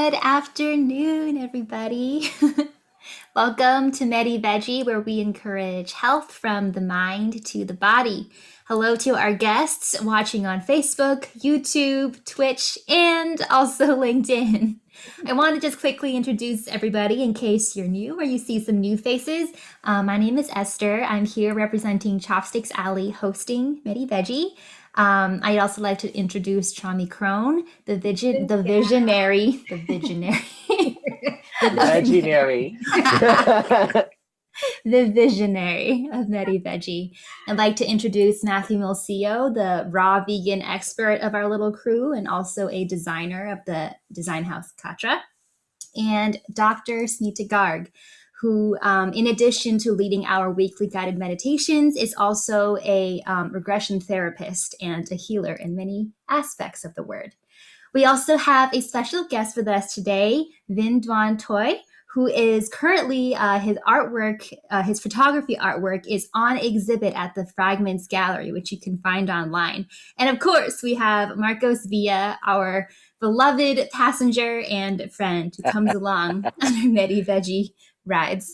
Good afternoon, everybody. Welcome to Medi-Veggie, where we encourage health from the mind to the body. Hello to our guests watching on Facebook, YouTube, Twitch, and also LinkedIn. I want to just quickly introduce everybody in case you're new or you see some new faces. My name is Esther. I'm here representing Chopsticks Alley hosting Medi-Veggie. I'd also like to introduce Chami Crone, the visionary, the Visionary. the visionary of Medi-Veggie. I'd like to introduce Matthew Milcio, the raw vegan expert of our little crew and also a designer of the design house Katra, and Dr. Smita Garg, who, in addition to leading our weekly guided meditations, is also a regression therapist and a healer in many aspects of the word. We also have a special guest with us today, Doan Thoi, who is currently, his artwork, his photography artwork is on exhibit at the Fragments gallery, which you can find online. And of course, we have Marcos Villa, our beloved passenger and friend who comes along on our Medi-Veggie rides.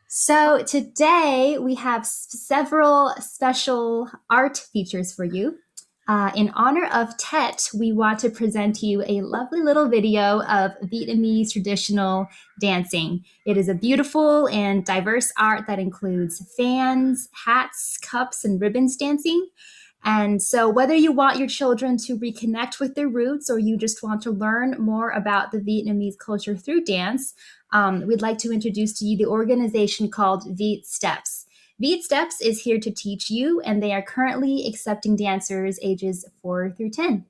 So today we have several special art features for you. In honor of Tet, we want to present to you a lovely little video of Vietnamese traditional dancing. It is a beautiful and diverse art that includes fans, hats, cups, and ribbons dancing. And so whether you want your children to reconnect with their roots or you just want to learn more about the Vietnamese culture through dance, we'd like to introduce to you the organization called Viet Steps. Viet Steps is here to teach you, and they are currently accepting dancers ages 4 through 10.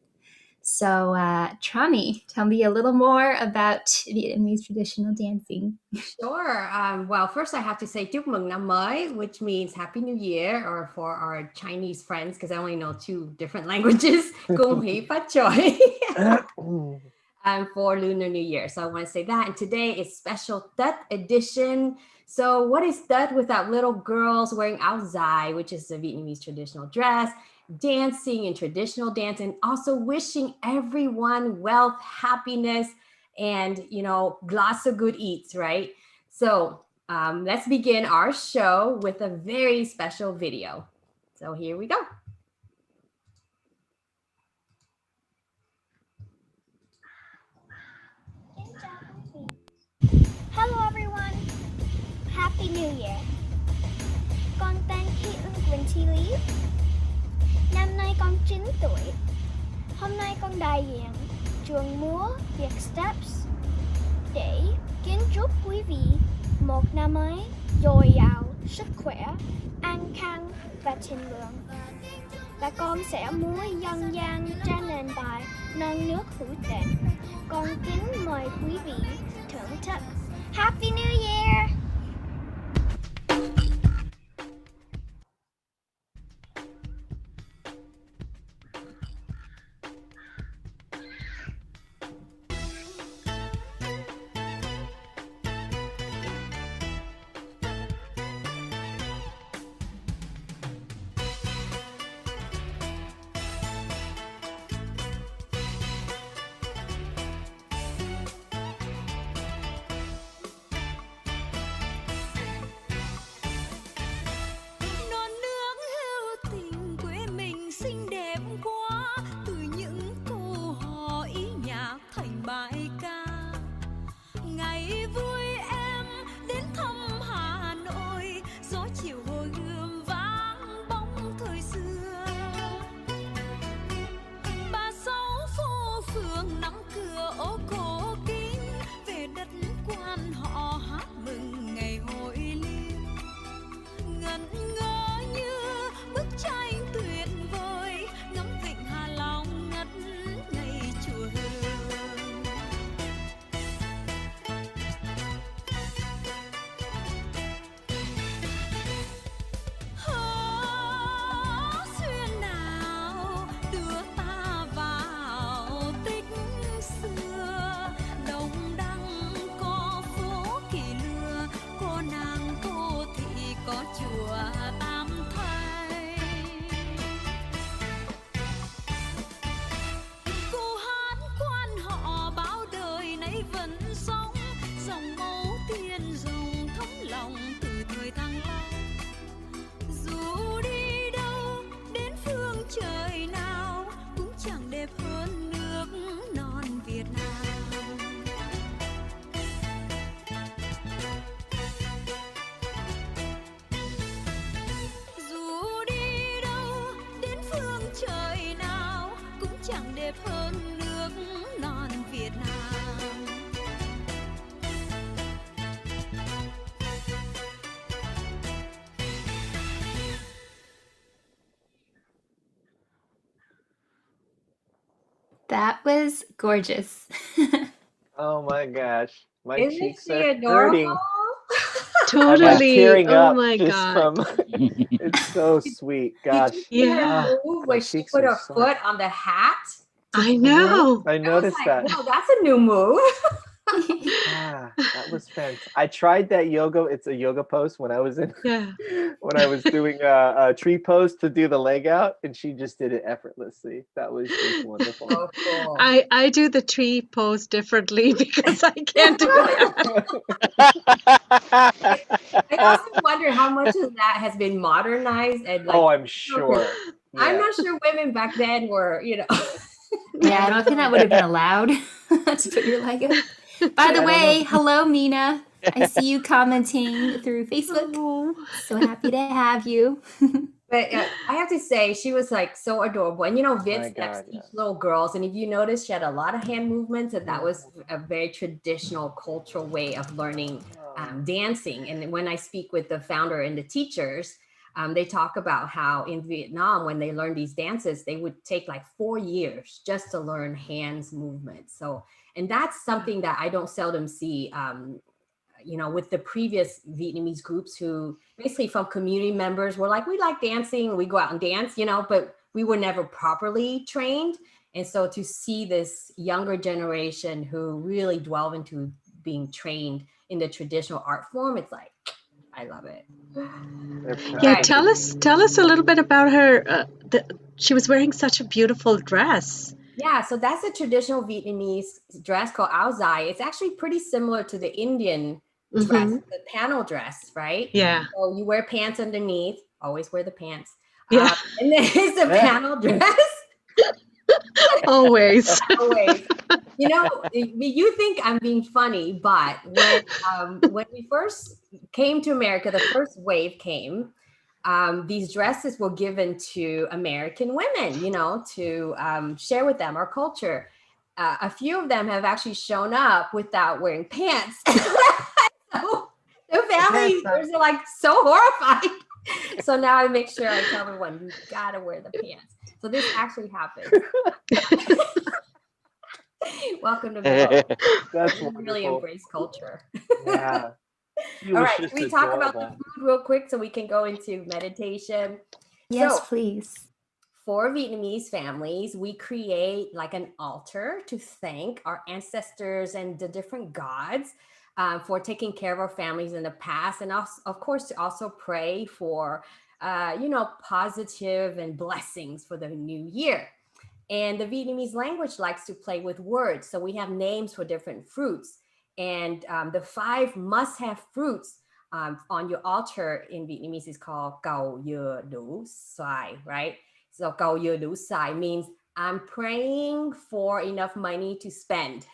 So, Trami, tell me a little more about Vietnamese traditional dancing. Sure. Well, first I have to say Chúc mừng năm mới, which means Happy New Year, or for our Chinese friends, because I only know 2 different languages, Cung Hí Phát Choi, for Lunar New Year. So I want to say that. And today is special Tết edition. So what is Tết without little girls wearing áo dài, which is the Vietnamese traditional dress, dancing in traditional dance, and also wishing everyone wealth, happiness, and, lots of good eats, right? So let's begin our show with a very special video. So here we go. Hello everyone, Happy New Year. Con tên Kaitlyn Ly. Năm nay con 9 tuổi. Hôm nay con đại diện trường múa Viet Steps để kính chúc quý vị một năm mới dồi dào sức khỏe, an khang và thịnh vượng. Và con sẽ múa dân gian trên nền đài non nước hữu tịnh. Con kính mời quý vị thưởng thức. Happy New Year! That was gorgeous. Oh my gosh. My Isn't cheeks she are adorable? hurting. I'm Totally. tearing Oh up my just God. from it's so sweet. Did Gosh. you see her Yeah. move My when she cheeks put are her sore. foot on the hat? to I the roof? know. I I was noticed like, that. whoa, that's a new move. Ah, that was fantastic. I tried that yoga. It's a yoga pose when I was in Yeah. when I was doing a tree pose to do the leg out, and she just did it effortlessly. That was just wonderful. So cool. I do the tree pose differently because I can't do that. I also wonder how much of that has been modernized and like, Oh, I'm sure. I'm Yeah. not sure women back then were, Yeah, I don't think that would have been allowed to put your leg up. By the I don't way, know. hello, Mina. I see you commenting through Facebook. Oh. So happy to have you. But I have to say, she was like so adorable. And My Viet Steps God, teach yeah. little girls. And if you notice, she had a lot of hand movements, and that was a very traditional cultural way of learning dancing. And when I speak with the founder and the teachers, they talk about how in Vietnam, when they learn these dances, they would take like 4 years just to learn hands movements. So, and that's something that I don't seldom see, with the previous Vietnamese groups who basically from community members were like, we like dancing, we go out and dance, but we were never properly trained. And so to see this younger generation who really delve into being trained in the traditional art form, it's like, I love it. Yeah, Right. tell us a little bit about her. She was wearing such a beautiful dress. Yeah, so that's a traditional Vietnamese dress called áo dài. It's actually pretty similar to the Indian dress, Mhm. the panel dress, right? Yeah. So you wear pants underneath, always wear the pants. Yeah. And then it's a panel dress. Always. Always. You think I'm being funny, but when we first came to America, the first wave came. These dresses were given to American women, to share with them our culture. A few of them have actually shown up without wearing pants. So the families are like so horrified. So now I make sure I tell everyone, you gotta wear the pants. So this actually happened. Welcome to Middle. That's We really wonderful. embrace culture. Yeah. She All was right, just can we talk about the adorable. food real quick so we can go into meditation? Yes, So, please. for Vietnamese families, we create like an altar to thank our ancestors and the different gods for taking care of our families in the past, and also, of course, to also pray for, positive and blessings for the new year. And the Vietnamese language likes to play with words, so we have names for different fruits, and the 5 must-have fruits on your altar in Vietnamese is called cầu dừa đủ xoài, right? So cầu dừa đủ xoài means I'm praying for enough money to spend.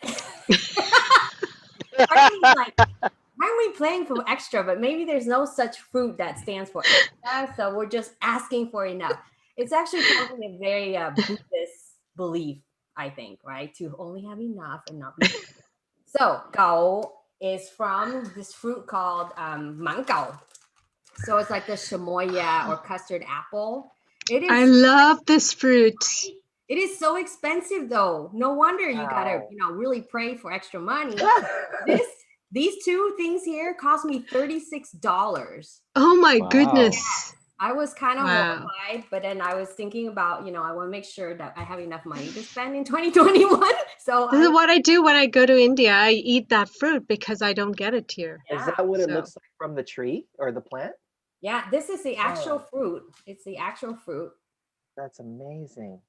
Aren't we playing for extra? But maybe there's no such fruit that stands for extra. So we're just asking for enough. It's actually probably a very Buddhist belief, I think, right? To only have enough and not be. So cầu is from this fruit called mãng cầu. So it's like the chamoya or custard apple. It is. I love this fruit. It is so expensive, though. No wonder you gotta, really pray for extra money. These 2 things here cost me $36. Oh my Wow. goodness. I was kind of Wow. horrified, but then I was thinking about, I want to make sure that I have enough money to spend in 2021. So This is what I do when I go to India. I eat that fruit because I don't get it here. Is that what it So- looks like from the tree or the plant? yeah, this is the actual fruit. It's the actual fruit. That's amazing.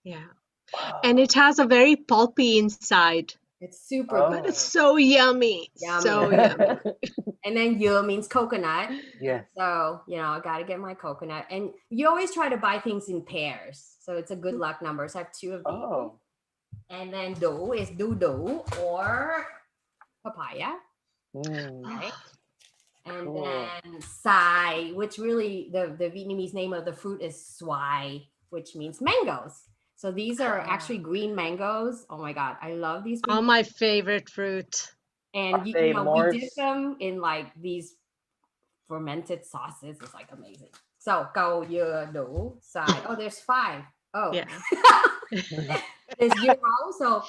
Yeah. Wow. And it has a very pulpy inside. It's super Oh. good. It's so yummy. Yummy. So yummy. And then dừa means coconut. Yes. So, I got to get my coconut. And you always try to buy things in pairs. So it's a good luck number. So I have 2 of these. Oh. And then do is do or papaya. Right? And Cool. then sai, which really the Vietnamese name of the fruit is xoài, which means mangoes. So these are actually green mangoes. Oh my God, I love these. Oh, my favorite fruit. And Are they more we dip them in like these fermented sauces. It's like amazing. So cầu dừa đủ xoài. Oh, there's 5. Oh. Yeah. This year round. So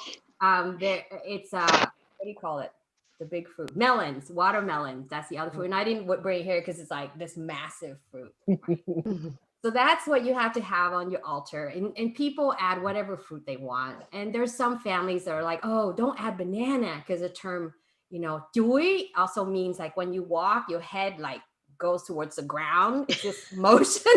there it's what do you call it? The big fruit, melons, watermelons. That's the other fruit. And I didn't bring it here because it's like this massive fruit. So that's what you have to have on your altar. And people add whatever fruit they want. And there's some families that are like, oh, don't add banana, because the term, chuối also means like when you walk, your head like goes towards the ground. It's just motion.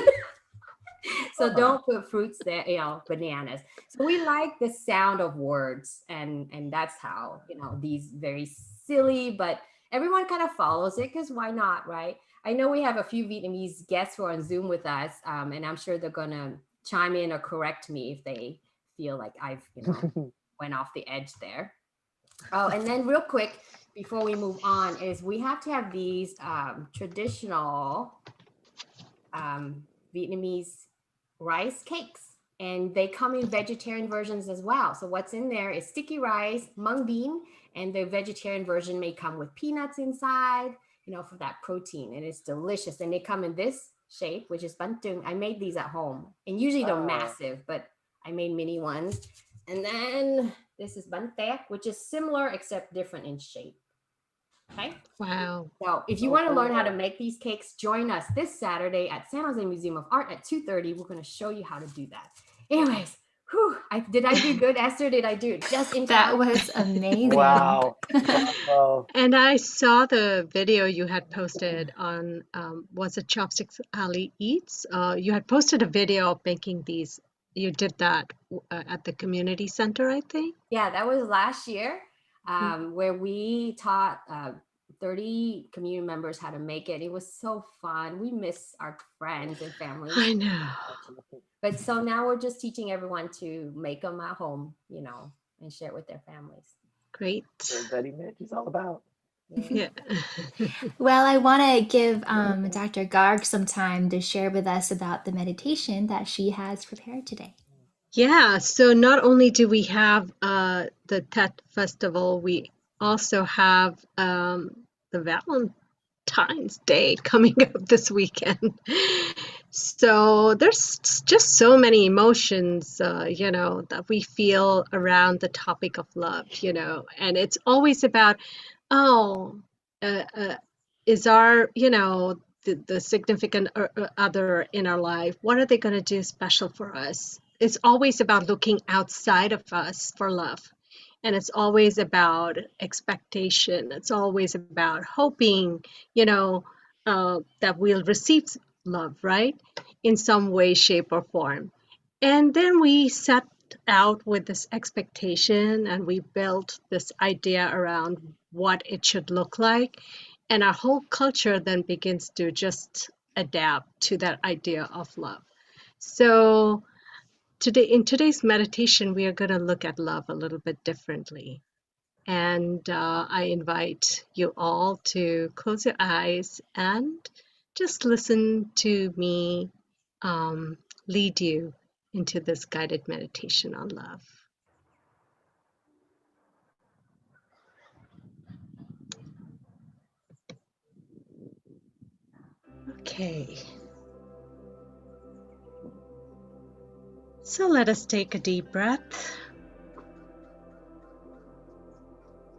So don't put fruits there, bananas. So we like the sound of words, and that's how, these very silly, but everyone kind of follows it, because why not, right? I know we have a few Vietnamese guests who are on Zoom with us, and I'm sure they're gonna chime in or correct me if they feel like I've, went off the edge there. Oh, and then real quick before we move on is we have to have these traditional Vietnamese rice cakes, and they come in vegetarian versions as well. So what's in there is sticky rice, mung bean, and the vegetarian version may come with peanuts inside, for that protein, and it's delicious. And they come in this shape, which is bánh tưng. I made these at home, and usually they're massive, but I made mini ones. And then this is bánh tét, which is similar except different in shape. Okay. Wow. So if you want to learn how to make these cakes, join us this Saturday at San Jose Museum of Art at 2:30. We're going to show you how to do that. Anyways, did I do good, Esther? Did I do it just in time? That was amazing. Wow. Bravo. And I saw the video you had posted on, was it Chopsticks Alley Eats? You had posted a video of making these. You did that at the community center, I think. Yeah, that was last year, where we taught 30 community members how to make it. It was so fun. We miss our friends and family. I know. But so now we're just teaching everyone to make them at home, and share it with their families. Great. That's what Betty Mitch is all about. Yeah. Well, I want to give Dr. Garg some time to share with us about the meditation that she has prepared today. Yeah, so not only do we have the Tet Festival, we also have the Valentine's Day coming up this weekend. So there's just so many emotions, that we feel around the topic of love, and it's always about, is our, the significant other in our life, what are they going to do special for us? It's always about looking outside of us for love. And it's always about expectation. It's always about hoping, that we'll receive love, right? In some way, shape, or form. And then we set out with this expectation, and we built this idea around what it should look like. And our whole culture then begins to just adapt to that idea of love. So in today's meditation, we are going to look at love a little bit differently. And I invite you all to close your eyes and just listen to me lead you into this guided meditation on love. Okay. So let us take a deep breath.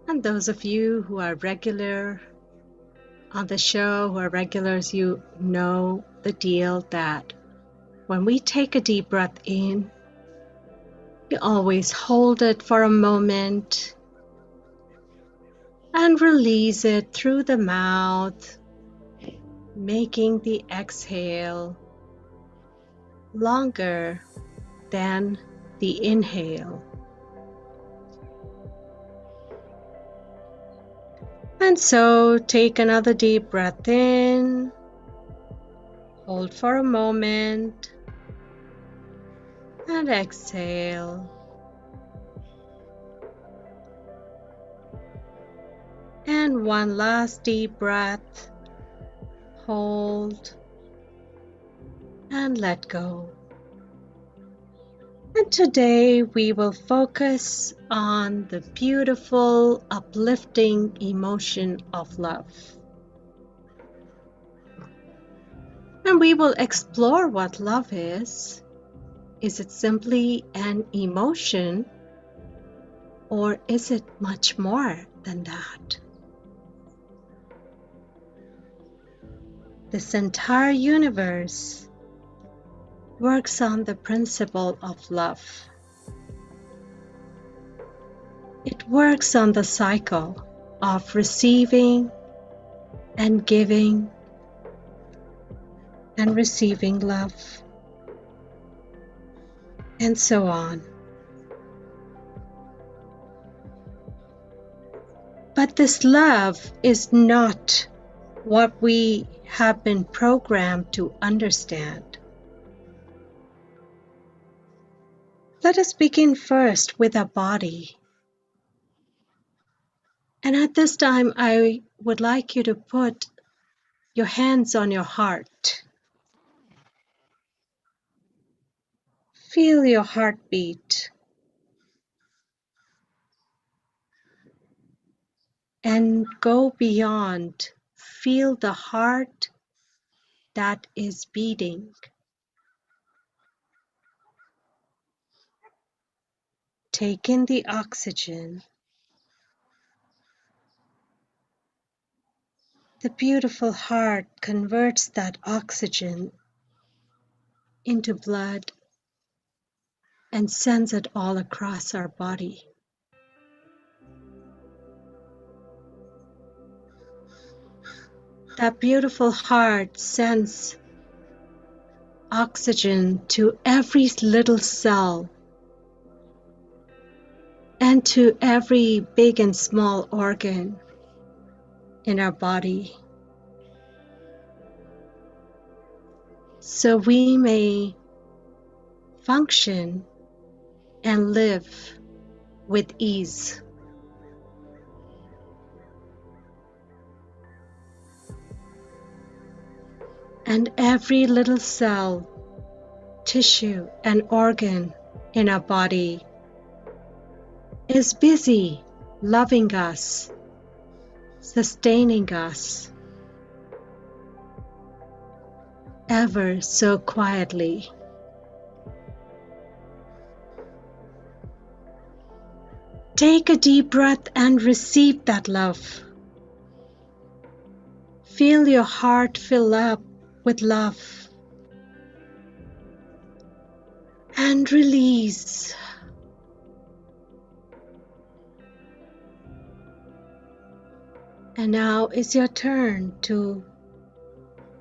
And those of you who are regular on the show, who are regulars, you know the deal that when we take a deep breath in, you always hold it for a moment and release it through the mouth, making the exhale longer than the inhale. And so take another deep breath in, hold for a moment, and exhale. And one last deep breath, hold, and let go. And today we will focus on the beautiful, uplifting emotion of love. And we will explore what love is. Is it simply an emotion, Or is it much more than that? This entire universe works on the principle of love. It works on the cycle of receiving and giving and receiving love, and so on. But this love is not what we have been programmed to understand. Let us begin first with our body. And at this time, I would like you to put your hands on your heart. Feel your heartbeat. And go beyond. Feel the heart that is beating. Take in the oxygen. The beautiful heart converts that oxygen into blood and sends it all across our body. That beautiful heart sends oxygen to every little cell and to every big and small organ in our body, so we may function and live with ease. And every little cell, tissue, and organ in our body is busy loving us, sustaining us, ever so quietly. Take a deep breath and receive that love. Feel your heart fill up with love. And release. And now is your turn to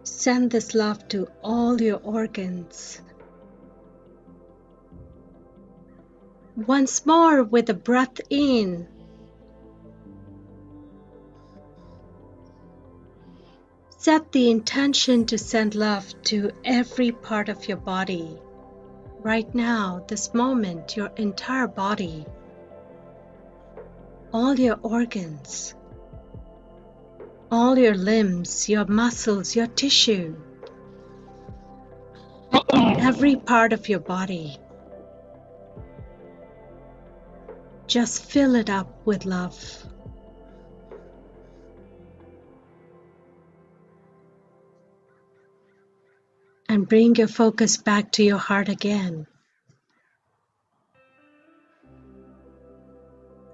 send this love to all your organs. Once more with a breath in. Set the intention to send love to every part of your body. Right now, this moment, your entire body, all your organs, all your limbs, your muscles, your tissue, every part of your body. Just fill it up with love. And bring your focus back to your heart again.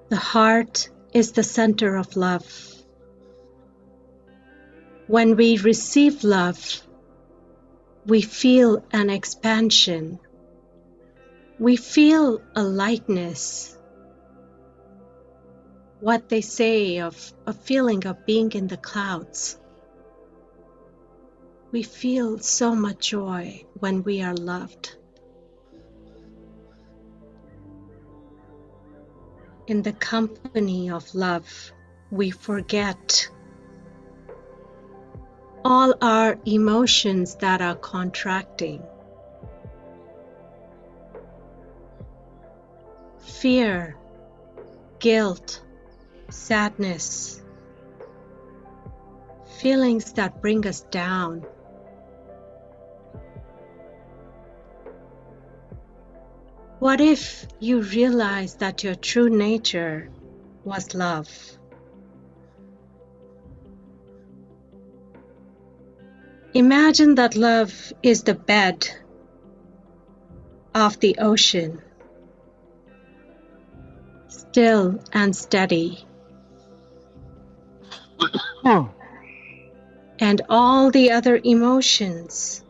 The heart is the center of love. When we receive love, we feel an expansion. We feel a lightness. What they say of a feeling of being in the clouds. We feel so much joy when we are loved. In the company of love, we forget all our emotions that are contracting. Fear, guilt, sadness, feelings that bring us down. What if you realize that your true nature was love? Imagine that love is the bed of the ocean. still and steady, and all the other emotions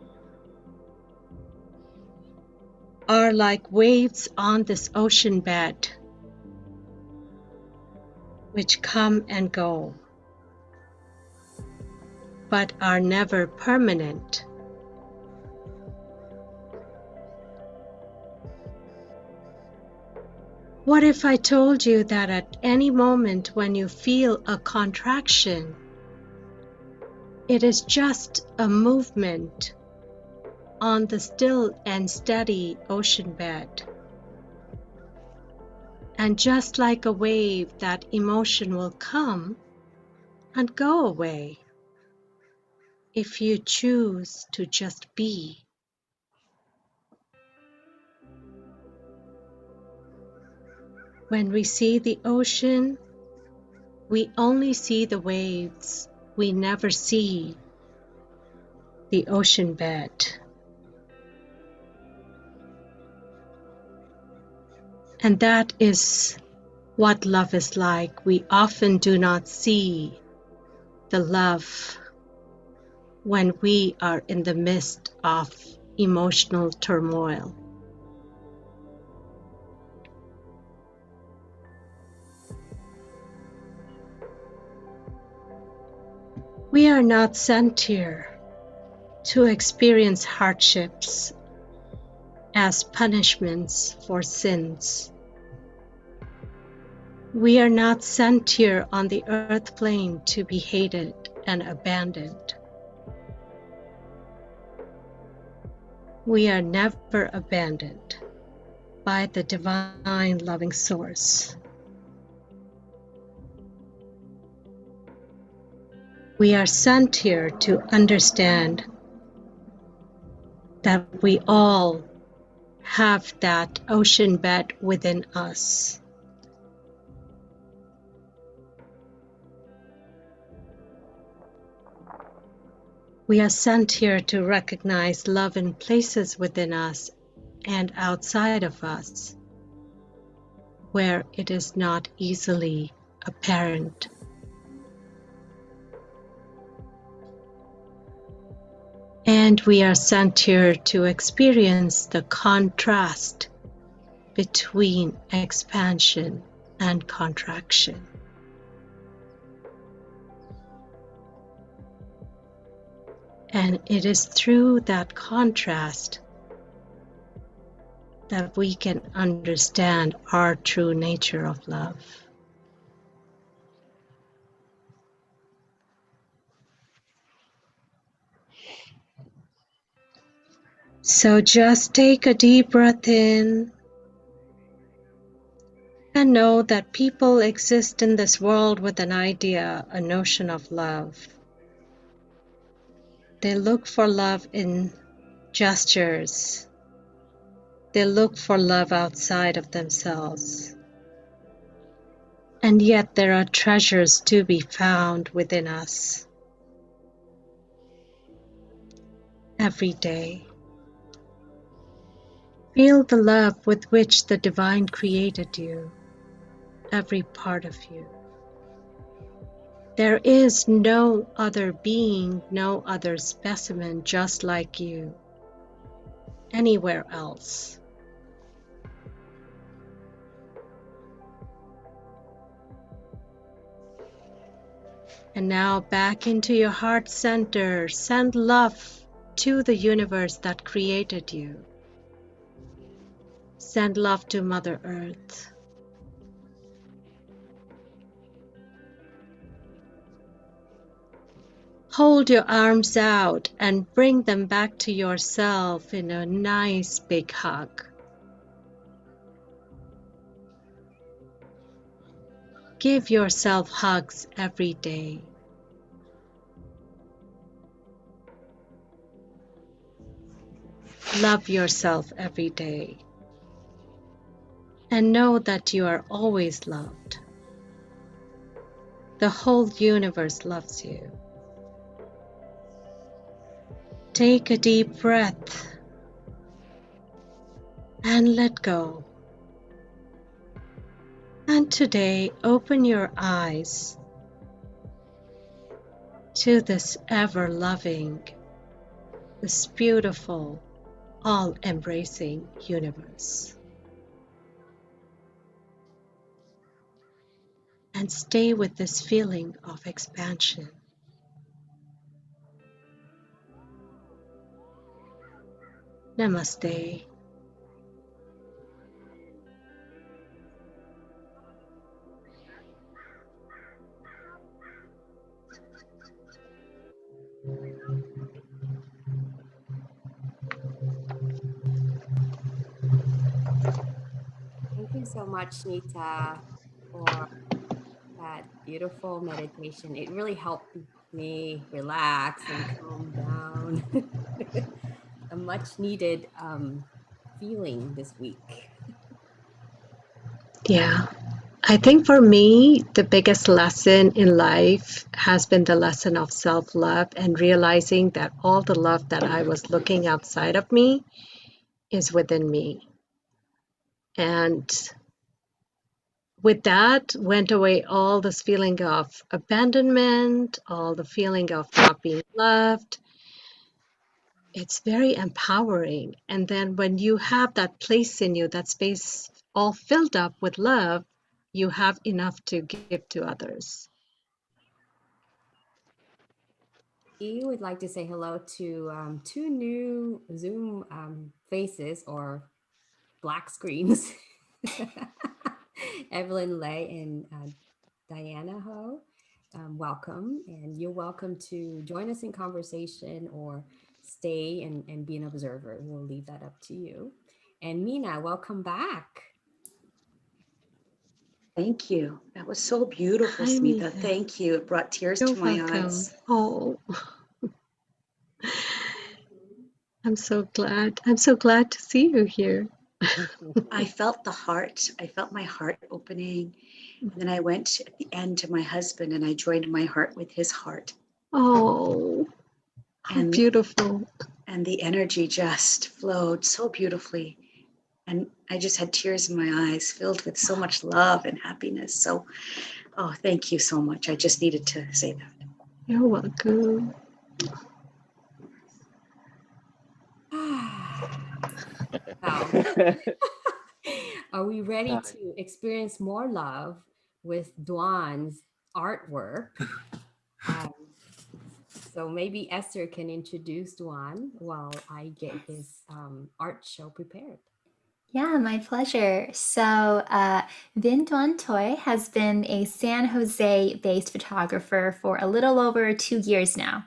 are like waves on this ocean bed, which come and go, but are never permanent. What if I told you that at any moment when you feel a contraction, it is just a movement on the still and steady ocean bed? And just like a wave, that emotion will come and go away if you choose to just be. When we see the ocean, we only see the waves. We never see the ocean bed. And that is what love is like. We often do not see the love when we are in the midst of emotional turmoil. We are not sent here to experience hardships as punishments for sins. We are not sent here on the earth plane to be hated and abandoned. We are never abandoned by the divine loving source. We are sent here to understand that we all have that ocean bed within us. We are sent here to recognize love in places within us and outside of us where it is not easily apparent. And we are sent here to experience the contrast between expansion and contraction. And it is through that contrast that we can understand our true nature of love. So just take a deep breath in and know that people exist in this world with an idea, a notion of love. They look for love in gestures. They look for love outside of themselves. And yet there are treasures to be found within us every day. Feel the love with which the divine created you, every part of you. There is no other being, no other specimen just like you, anywhere else. And now back into your heart center. Send love to the universe that created you. Send love to Mother Earth. Hold your arms out and bring them back to yourself in a nice big hug. Give yourself hugs every day. Love yourself every day. And know that you are always loved. The whole universe loves you. Take a deep breath and let go. And today, open your eyes to this ever-loving, this beautiful, all-embracing universe. And stay with this feeling of expansion. Namaste. Thank you so much, Nita, for that beautiful meditation. It really helped me relax and calm down. A much needed feeling this week. Yeah. I think for me, the biggest lesson in life has been the lesson of self-love and realizing that all the love that I was looking outside of me is within me. And with that went away all this feeling of abandonment, all the feeling of not being loved. It's very empowering. And then when you have that place in you, that space all filled up with love, you have enough to give to others. We would like to say hello to two new Zoom faces or black screens. Evelyn Ly and Diana Ho. Welcome, and you're welcome to join us in conversation or stay and be an observer. We'll leave that up to you. And Mina, welcome back. Thank you. That was so beautiful, Hi, Smita. Mina. Thank you. It brought tears You're to my welcome. eyes. Oh, I'm so glad. I'm so glad to see you here. I felt the heart. I felt my heart opening. And then I went at the end to my husband and I joined my heart with his heart. Oh, how And, beautiful. and the energy just flowed so beautifully. And I just had tears in my eyes filled with so much love and happiness. So, oh, thank you so much. I just needed to say that. You're welcome. Wow. Are we ready to experience more love with Doan's artwork? So maybe Esther can introduce Doan while I get his art show prepared. Yeah, my pleasure. So, Doan Thoi has been a San Jose based photographer for a little over 2 years now.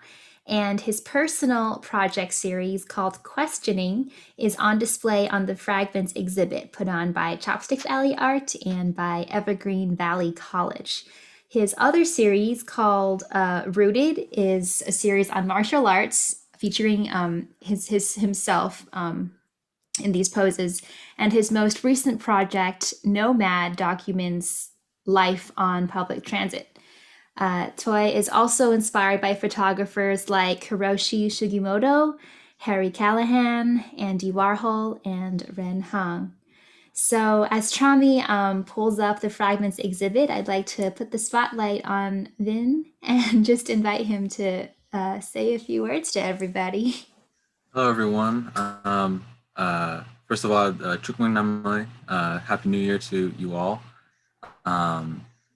And his personal project series called Questioning is on display on the Fragments exhibit put on by Chopsticks Alley Art and by Evergreen Valley College. His other series called Rooted is a series on martial arts featuring himself in these poses. And his most recent project, Nomad, documents life on public transit. Toi is also inspired by photographers like Hiroshi Sugimoto, Harry Callahan, Andy Warhol, and Ren Hang. So as Chami pulls up the Fragments exhibit, I'd like to put the spotlight on Vin and just invite him to say a few words to everybody. Hello, everyone. First of all, Chukmung Namai, Happy New Year to you all.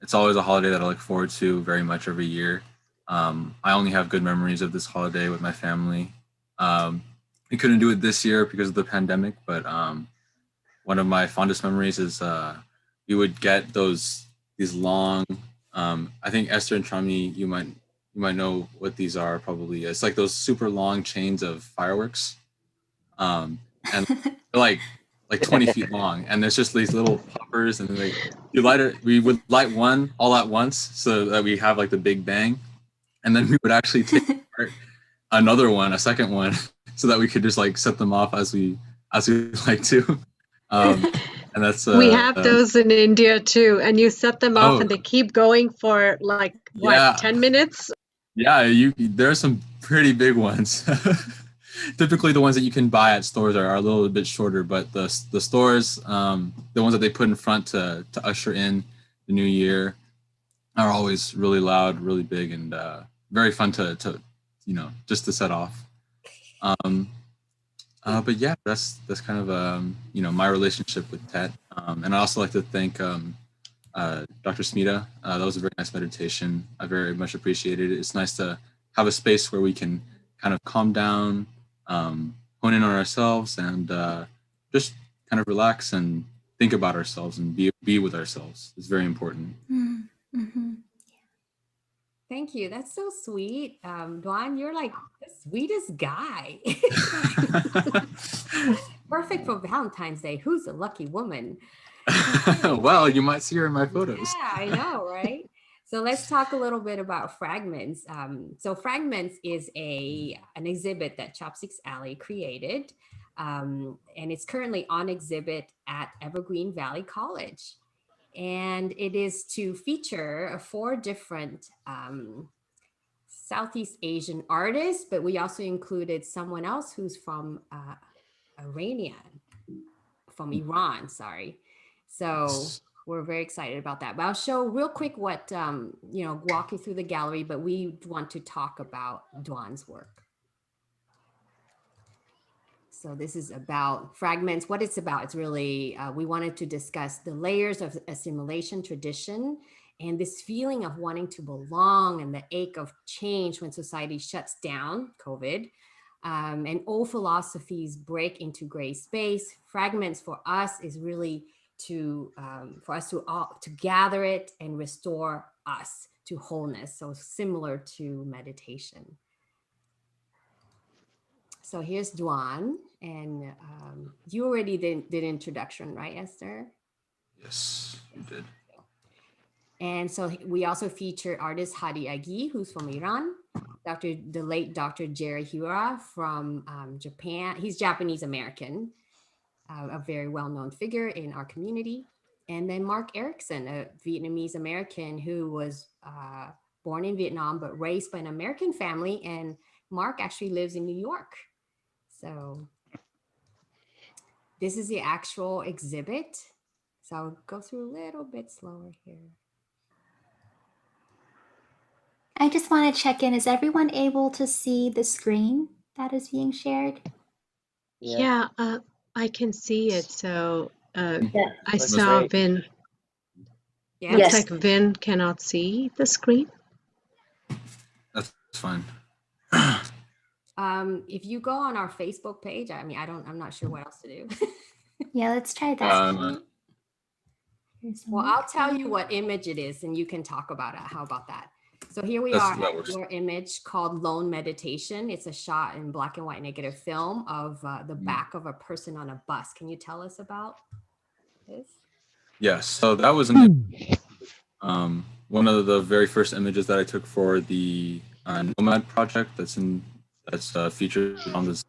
It's always a holiday that I look forward to very much every year. I only have good memories of this holiday with my family. We couldn't do it this year because of the pandemic, but one of my fondest memories is we would get these long, I think Esther and Chami, you might know what these are probably. It's like those super long chains of fireworks. And they're like 20 feet long, and there's just these little poppers, and then we would light one all at once so that we have like the big bang, and then we would actually take apart a second one, so that we could just like set them off as we like to. And that's we have those in India too, and you set them off and they keep going for like 10 minutes? Yeah, there are some pretty big ones. Typically the ones that you can buy at stores are a little bit shorter, but the stores, the ones that they put in front to usher in the new year are always really loud, really big, and very fun to just to set off. But yeah, that's kind of my relationship with Tet. And I also like to thank Dr. Smita. That was a very nice meditation. I very much appreciated it. It's nice to have a space where we can kind of calm down, hone in on ourselves, and just kind of relax and think about ourselves and be with ourselves. It's very important. Mm-hmm. Thank you. That's so sweet. Doan, you're like the sweetest guy. Perfect for Valentine's Day. Who's a lucky woman? Well, you might see her in my photos. Yeah, I know, right? So let's talk a little bit about Fragments. So Fragments is an exhibit that Chopsticks Alley created. And it's currently on exhibit at Evergreen Valley College. And it is to feature 4 different Southeast Asian artists, but we also included someone else who's from Iran, sorry. So we're very excited about that. But I'll show real quick what, walk you through the gallery, but we want to talk about Doan's work. So this is about Fragments. What it's about, it's really, we wanted to discuss the layers of assimilation tradition and this feeling of wanting to belong and the ache of change when society shuts down, COVID, and old philosophies break into gray space. Fragments for us is really for us to gather it and restore us to wholeness. So similar to meditation. So here's Doan, and you already did introduction, right, Esther? Yes, you did. And so we also featured artist Hadi Agi, who's from Iran, the late Dr. Jerry Hura from Japan. He's Japanese American, a very well-known figure in our community. And then Mark Erickson, a Vietnamese American who was born in Vietnam, but raised by an American family. And Mark actually lives in New York. So this is the actual exhibit. So I'll go through a little bit slower here. I just want to check in. Is everyone able to see the screen that is being shared? Yeah, I can see it. So I That's saw great. Vin. Yeah. Looks Yes. like Vin cannot see the screen. That's fine. If you go on our Facebook page, I'm not sure what else to do. Yeah, let's try that. Here's Well, one. I'll tell you what image it is and you can talk about it. How about that? So here we That are, works. your image called Lone Meditation. It's a shot in black and white negative film of the back of a person on a bus. Can you tell us about this? Yes, so that was one of the very first images that I took for the Nomad project that's featured on this.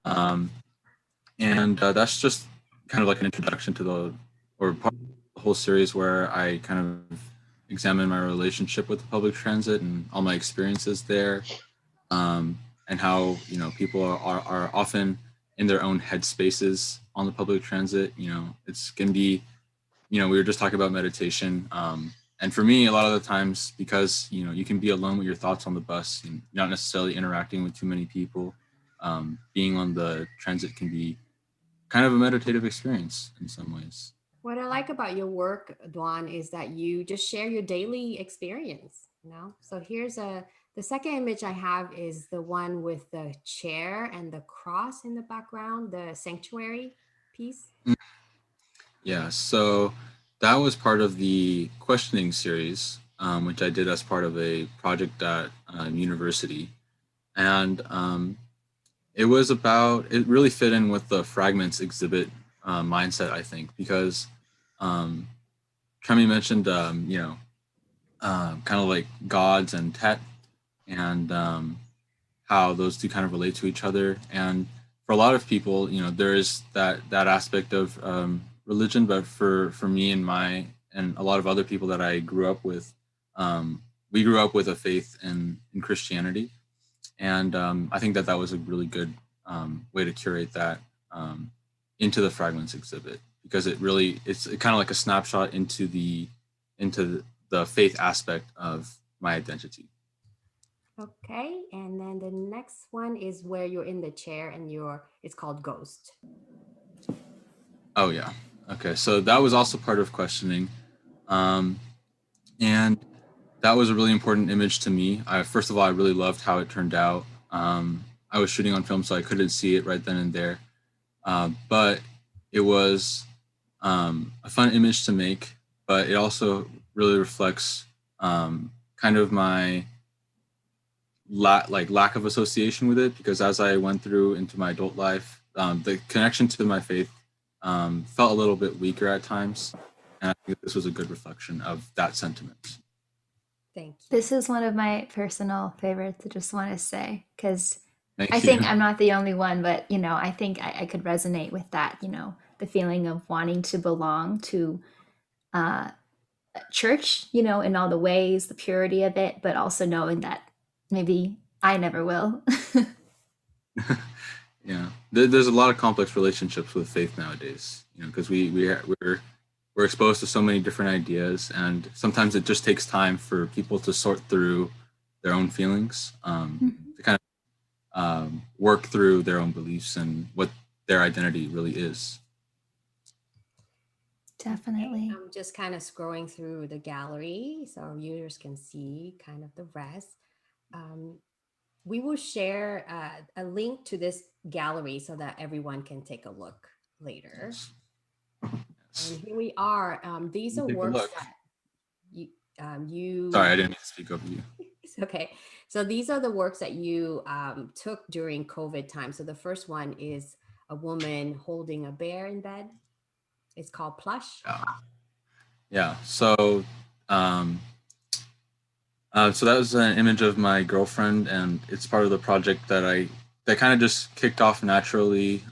And that's just kind of like an introduction to part of the whole series where I kind of examine my relationship with the public transit and all my experiences there, and how people are often in their own headspaces on the public transit. It's can be, we were just talking about meditation, and for me, a lot of the times, because you can be alone with your thoughts on the bus and not necessarily interacting with too many people, being on the transit can be kind of a meditative experience in some ways. What I like about your work, Doan, is that you just share your daily experience, So here's the second image I have is the one with the chair and the cross in the background, the sanctuary piece. Yeah, so that was part of the questioning series, which I did as part of a project at university. And it really fit in with the Fragments exhibit mindset, I think, because Tremi mentioned, kind of like gods and Tet, and how those two kind of relate to each other. And for a lot of people, there is that aspect of religion, but for me and a lot of other people that I grew up with, we grew up with a faith in Christianity. And I think that was a really good way to curate that into the Fragments exhibit, because it's kind of like a snapshot into the into the faith aspect of my identity. Okay, and then the next one is where you're in the chair and it's called Ghost. Oh yeah. Okay, so that was also part of questioning. And that was a really important image to me. First of all, I really loved how it turned out. I was shooting on film, so I couldn't see it right then and there. But it was a fun image to make, but it also really reflects kind of my lack of association with it, because as I went through into my adult life, the connection to my faith felt a little bit weaker at times. And I think this was a good reflection of that sentiment. Thank you. This is one of my personal favorites, I just want to say, because Thank I you. think I'm not the only one, but, I think I could resonate with that, the feeling of wanting to belong to church, in all the ways, the purity of it, but also knowing that maybe I never will. Yeah, there's a lot of complex relationships with faith nowadays, because we're exposed to so many different ideas, and sometimes it just takes time for people to sort through their own feelings, to kind of work through their own beliefs and what their identity really is. Definitely. I'm just kind of scrolling through the gallery so our viewers can see kind of the rest. We will share a link to this gallery so that everyone can take a look later. And here we are. These are Take a works look. that you. Sorry, I didn't mean to speak over you. It's okay. So these are the works that you took during COVID time. So the first one is a woman holding a bear in bed. It's called Plush. Yeah. So, so that was an image of my girlfriend, and it's part of the project that kind of just kicked off naturally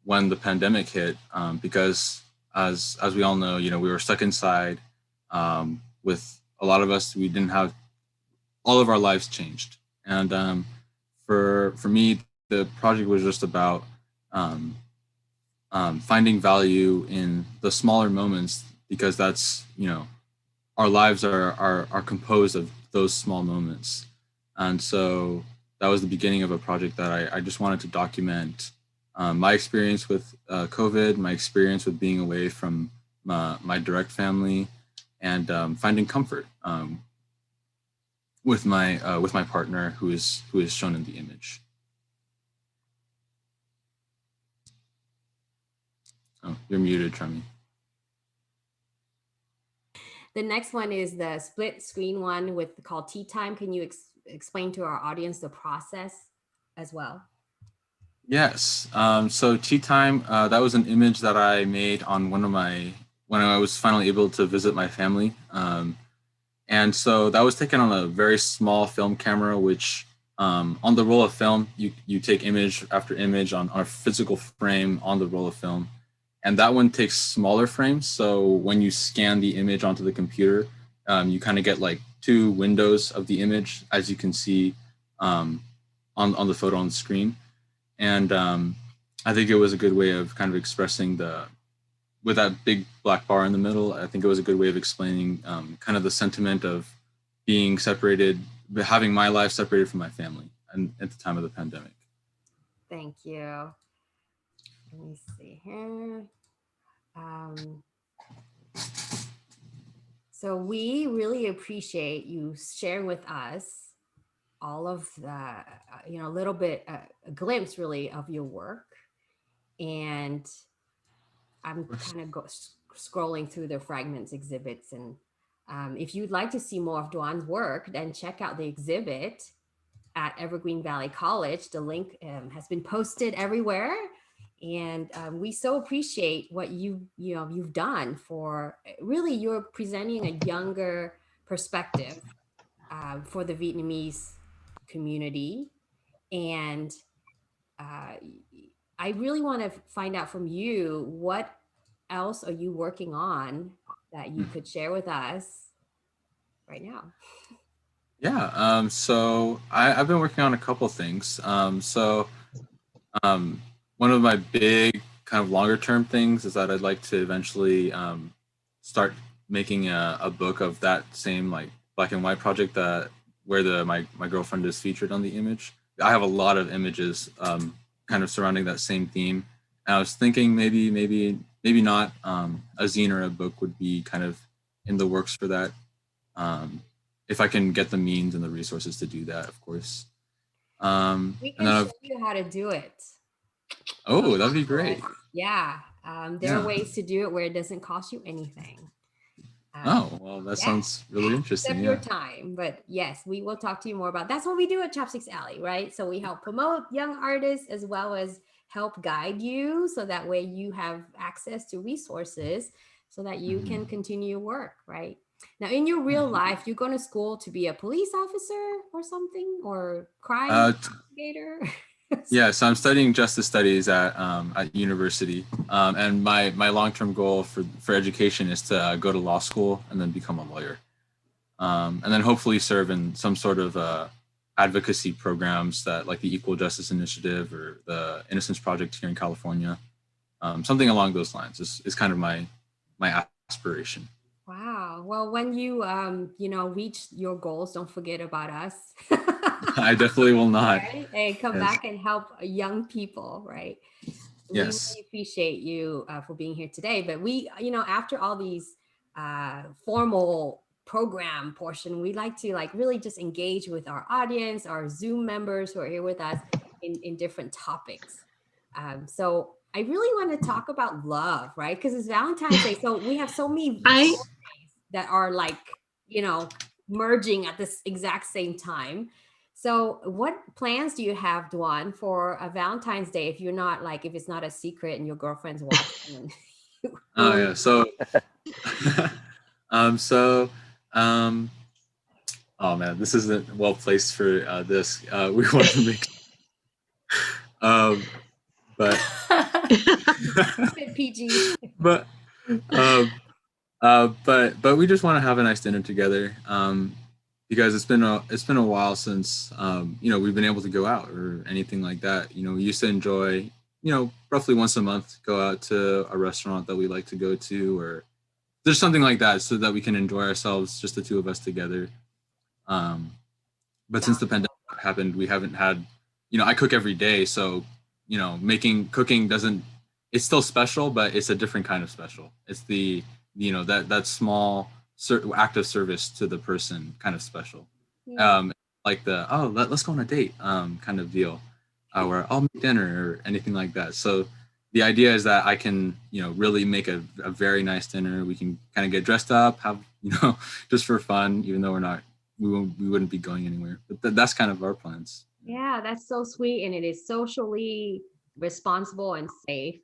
when the pandemic hit, because as we all know, we were stuck inside. With a lot of us, we didn't have, all of our lives changed, and for me, the project was just about finding value in the smaller moments, because that's, our lives are composed of those small moments. And so that was the beginning of a project that I just wanted to document my experience with COVID, my experience with being away from my direct family, and finding comfort with my partner, who is shown in the image. Oh, you're muted, Tremi. The next one is the split screen one called Tea Time. Can you explain to our audience the process as well? Yes. So Tea Time, that was an image that I made on when I was finally able to visit my family. And so that was taken on a very small film camera, which on the roll of film, you take image after image on a physical frame on the roll of film. And that one takes smaller frames. So when you scan the image onto the computer, you kind of get like two windows of the image, as you can see on the photo on the screen. And I think it was a good way of kind of expressing with that big black bar in the middle, I think it was a good way of explaining kind of the sentiment of being separated, having my life separated from my family, and at the time of the pandemic. Thank you. Let me see here. So we really appreciate you sharing with us all of the, a little bit, a glimpse really of your work. And I'm kind of scrolling through the Fragments exhibits. And if you'd like to see more of Doan's work, then check out the exhibit at Evergreen Valley College. The link has been posted everywhere. And we so appreciate what you've done for, really, you're presenting a younger perspective for the Vietnamese community. And I really want to find out from you, what else are you working on that you could share with us right now? Yeah, so I've been working on a couple things. One of my big kind of longer term things is that I'd like to eventually start making a book of that same like black and white project that where my girlfriend is featured on the image. I have a lot of images kind of surrounding that same theme. And I was thinking maybe not a zine or a book would be kind of in the works for that. If I can get the means and the resources to do that, of course. We can show you how to do it. Oh, that'd be great. Yeah. There are ways to do it where it doesn't cost you anything. Oh, well, that sounds really interesting. Except your time. But yes, we will talk to you more about that's what we do at Chopsticks Alley, right? So we help promote young artists as well as help guide you so that way you have access to resources so that you can continue your work, right? Now, in your real life, you're going to school to be a police officer or something, or crime investigator? Yeah, so I'm studying justice studies at university, and my long-term goal for education is to go to law school and then become a lawyer, and then hopefully serve in some sort of advocacy programs that like the Equal Justice Initiative or the Innocence Project here in California, something along those lines is kind of my aspiration. Wow. Well, when you reach your goals, don't forget about us. I definitely will not. Right? And come back and help young people, right? Yes. We really appreciate you for being here today. But we, after all these formal program portion, we like to really just engage with our audience, our Zoom members who are here with us in different topics. So I really want to talk about love, right? Because it's Valentine's Day. So we have so many that are merging at this exact same time. So what plans do you have, Doan, for a Valentine's Day if you're not if it's not a secret and your girlfriend's watching? Oh yeah. So oh man, this isn't well placed for this. We want to make but PG. But we just want to have a nice dinner together. Because it's been a while since we've been able to go out or anything like that. We used to enjoy roughly once a month go out to a restaurant that we like to go to, or there's something like that, so that we can enjoy ourselves, just the two of us together. But since the pandemic happened, we haven't had. I cook every day, so cooking doesn't. It's still special, but it's a different kind of special. It's the that small act of service to the person kind of special. Like the let's go on a date kind of deal, where I'll make dinner or anything like that. So the idea is that I can really make a very nice dinner. We can kind of get dressed up, have just for fun, even though we wouldn't be going anywhere. But that's kind of our plans. Yeah, that's so sweet, and it is socially responsible and safe.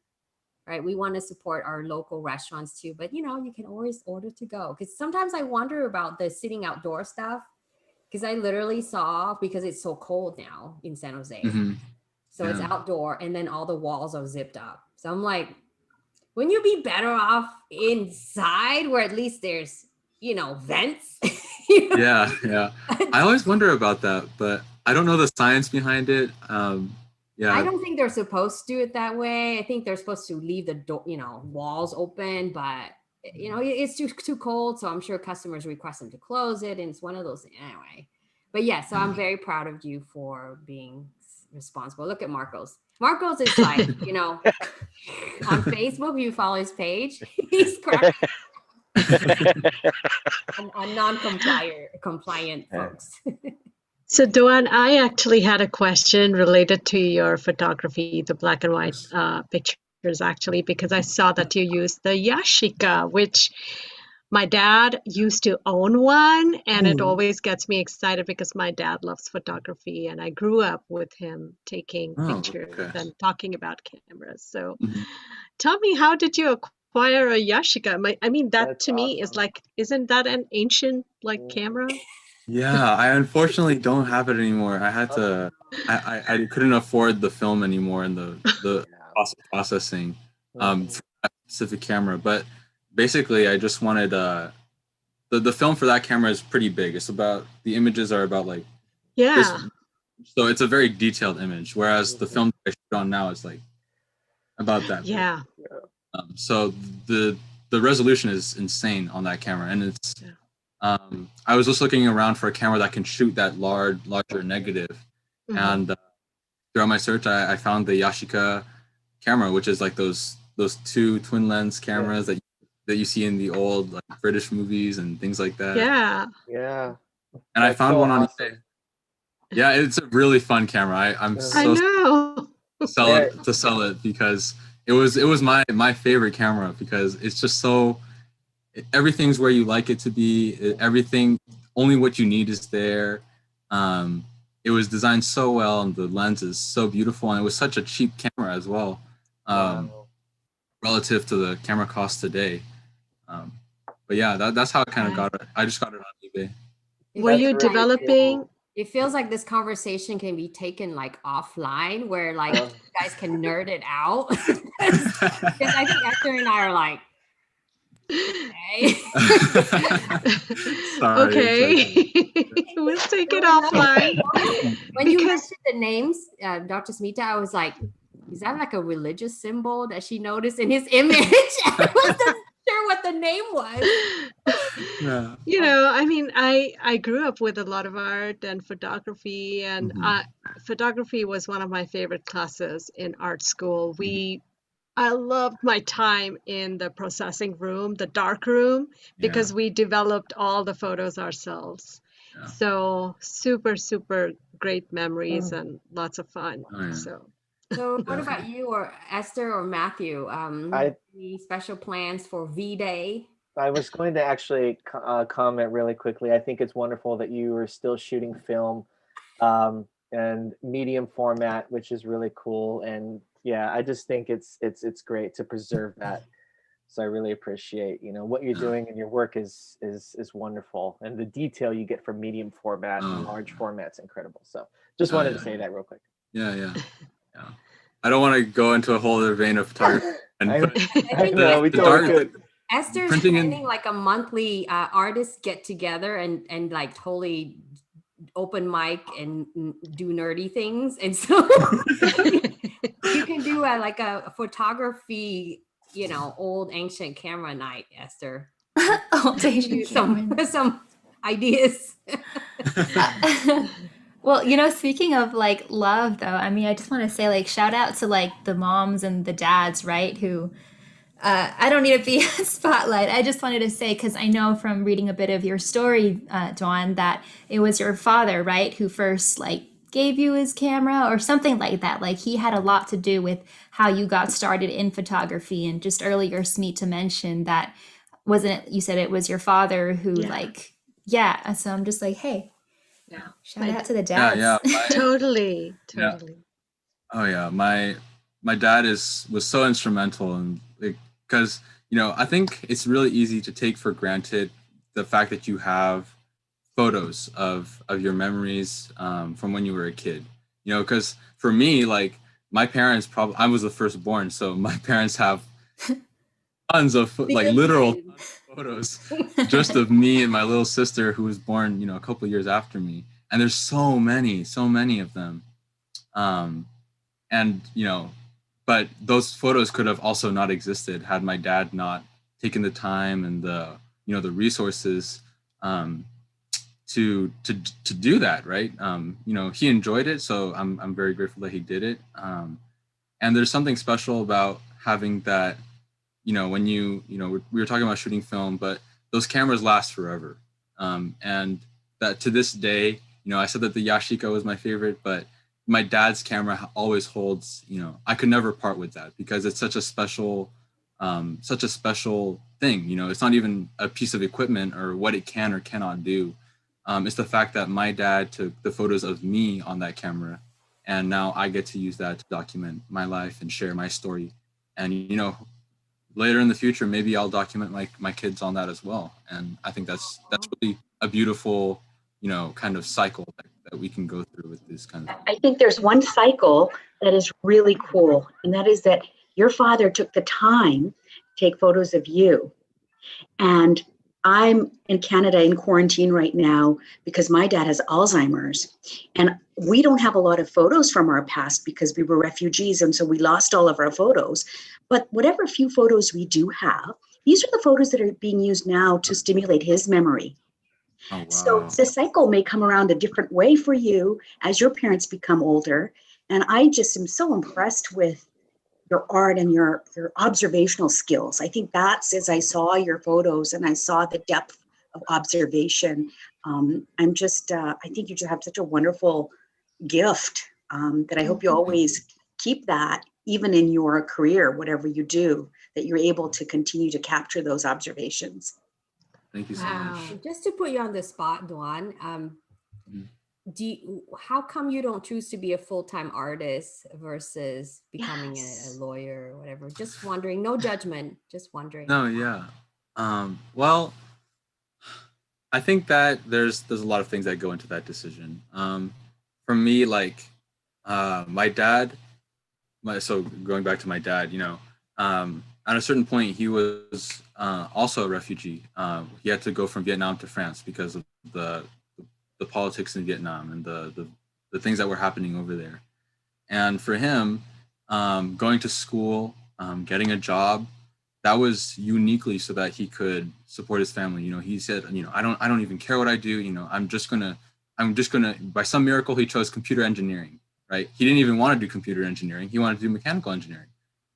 Right, we want to support our local restaurants too, but you can always order to go, because sometimes I wonder about the sitting outdoor stuff, because I literally saw, because it's so cold now in San Jose, so it's outdoor and then all the walls are zipped up. So I'm like, wouldn't you be better off inside where at least there's vents? Yeah. I always wonder about that, but I don't know the science behind it. Yeah. I don't think they're supposed to do it that way. I think they're supposed to leave the door, walls open, but it's too cold. So I'm sure customers request them to close it. And it's one of those anyway. But yeah, so I'm very proud of you for being responsible. Look at Marcos. Marcos is like, on Facebook, you follow his page. He's cracking. on non-compliant folks. So, Doan, I actually had a question related to your photography, the black and white pictures, actually, because I saw that you used the yashica, which my dad used to own one, and it always gets me excited because my dad loves photography, and I grew up with him taking pictures and talking about cameras. So, tell me, how did you acquire a yashica? I mean, that's to me is isn't that an ancient camera? Yeah, I unfortunately don't have it anymore. I had to. I couldn't afford the film anymore and the processing for that specific camera. But basically, I just wanted the film for that camera is pretty big. It's about, the images are about this, so it's a very detailed image. Whereas the film that I shoot on now is about that. Yeah. So the resolution is insane on that camera, and it's. I was just looking around for a camera that can shoot that larger negative, and throughout my search, I found the Yashica camera, which is like those two twin lens cameras that you see in the old like British movies and things like that. Yeah. And I found so one on awesome. eBay. Yeah, it's a really fun camera. I'm I so know. to sell it because it was my favorite camera because it's just so everything's where you like it to be. Everything, only what you need is there. It was designed so well, and the lens is so beautiful, and it was such a cheap camera as well, relative to the camera cost today. But yeah, that's how I kind of got it. I just got it on eBay. Were you developing? It feels like this conversation can be taken like offline, where like you guys can nerd it out. Because I think Esther and I are like, okay, we'll take it offline. When you mentioned the names, Dr. Smita, I was like, is that like a religious symbol that she noticed in his image? I wasn't sure what the name was. Yeah. You know, I mean, I grew up with a lot of art and photography, and photography was one of my favorite classes in art school. I loved my time in the processing room, the dark room, because we developed all the photos ourselves. Yeah. So super, super great memories and lots of fun. So what about you, or Esther, or Matthew? Any special plans for V-Day? I was going to actually comment really quickly. I think it's wonderful that you are still shooting film and medium format, which is really cool. And yeah, I just think it's great to preserve that. So I really appreciate, what you're doing, and your work is wonderful, and the detail you get from medium format and large format's incredible. So just wanted to say that real quick. Yeah. I don't want to go into a whole other vein of photography. I know, we totally could. Esther's planning like a monthly artist get together and like totally open mic and do nerdy things, and so you can do like a photography, old ancient camera night, Esther. Old ancient some ideas. Well, speaking of like love though, I mean, I just want to say like shout out to like the moms and the dads, right? Who I don't need to be a spotlight. I just wanted to say, because I know from reading a bit of your story, Doan, that it was your father, right, who first like gave you his camera or something like that. Like he had a lot to do with how you got started in photography. And just earlier, Smita mentioned that, wasn't it? You said it was your father who So I'm just like, hey, shout out to the dads. Yeah. Totally. Yeah. Oh yeah, my dad was so instrumental, and because I think it's really easy to take for granted the fact that you have photos of your memories from when you were a kid. Because for me, like my parents I was the firstborn, so my parents have tons of like literal photos just of me and my little sister who was born a couple of years after me, and there's so many of them, and but those photos could have also not existed had my dad not taken the time and the the resources to do that, right? He enjoyed it, so I'm very grateful that he did it. And there's something special about having that, when we were talking about shooting film, but those cameras last forever. And that to this day, I said that the Yashica was my favorite, but my dad's camera always holds, I could never part with that because it's such a special thing. It's not even a piece of equipment or what it can or cannot do. It's the fact that my dad took the photos of me on that camera, and now I get to use that to document my life and share my story. And later in the future, maybe I'll document my kids on that as well. And I think that's really a beautiful, kind of cycle that we can go through with this kind of. I think there's one cycle that is really cool, and that is that your father took the time to take photos of you. And I'm in Canada in quarantine right now because my dad has Alzheimer's, and we don't have a lot of photos from our past because we were refugees, and so we lost all of our photos. But whatever few photos we do have, these are the photos that are being used now to stimulate his memory. Oh, wow. So the cycle may come around a different way for you as your parents become older. And I just am so impressed with your art and your observational skills. I think that's, as I saw your photos and I saw the depth of observation, I'm just, I think you just have such a wonderful gift that I hope you always keep that, even in your career, whatever you do, that you're able to continue to capture those observations. Thank you so Wow. much. Just to put you on the spot, Doan, how come you don't choose to be a full-time artist versus becoming a lawyer or whatever? Just wondering, no judgment, just wondering. No, yeah. Well, I think that there's a lot of things that go into that decision. For me, like my dad, so going back to my dad, at a certain point, he was also a refugee. He had to go from Vietnam to France because of the politics in Vietnam and the things that were happening over there. And for him, going to school, getting a job, that was uniquely so that he could support his family. He said, I don't even care what I do. I'm just gonna, by some miracle, he chose computer engineering, right? He didn't even want to do computer engineering. He wanted to do mechanical engineering,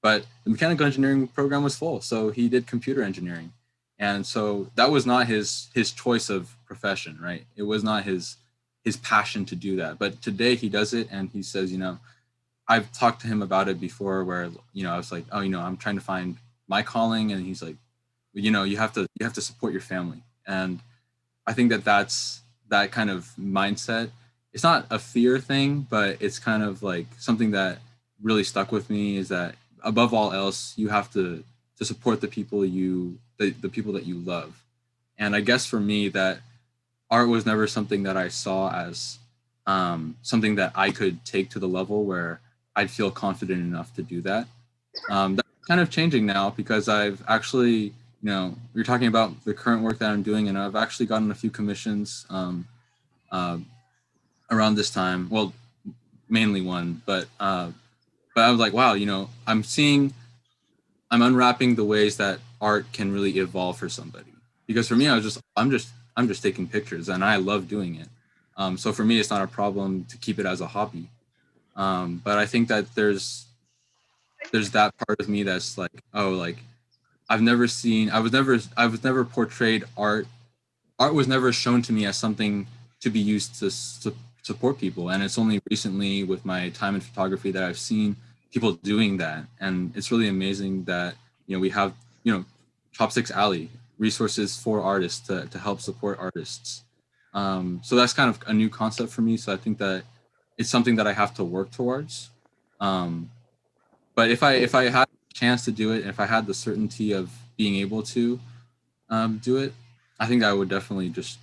but the mechanical engineering program was full. So he did computer engineering. And so that was not his choice of profession, right? It was not his passion to do that. But today he does it. And he says, I've talked to him about it before where, I was like, I'm trying to find my calling. And he's like, you have to support your family. And I think that's that kind of mindset. It's not a fear thing, but it's kind of like something that really stuck with me, is that above all else, you have to support the people the people that you love. And I guess for me, that art was never something that I saw as something that I could take to the level where I'd feel confident enough to do that. That's kind of changing now, because I've actually, you're talking about the current work that I'm doing, and I've actually gotten a few commissions around this time. Well, mainly one, but I was like, wow, I'm unwrapping the ways that art can really evolve for somebody. Because for me, I'm just taking pictures, and I love doing it. So for me, it's not a problem to keep it as a hobby. But I think that there's that part of me that's like, I was never portrayed art. Art was never shown to me as something to be used to support people. And it's only recently with my time in photography that I've seen people doing that. And it's really amazing that, we have, Chopsticks Alley, resources for artists to help support artists. So that's kind of a new concept for me. So I think that it's something that I have to work towards. But if I had a chance to do it, and if I had the certainty of being able to do it, I think I would definitely just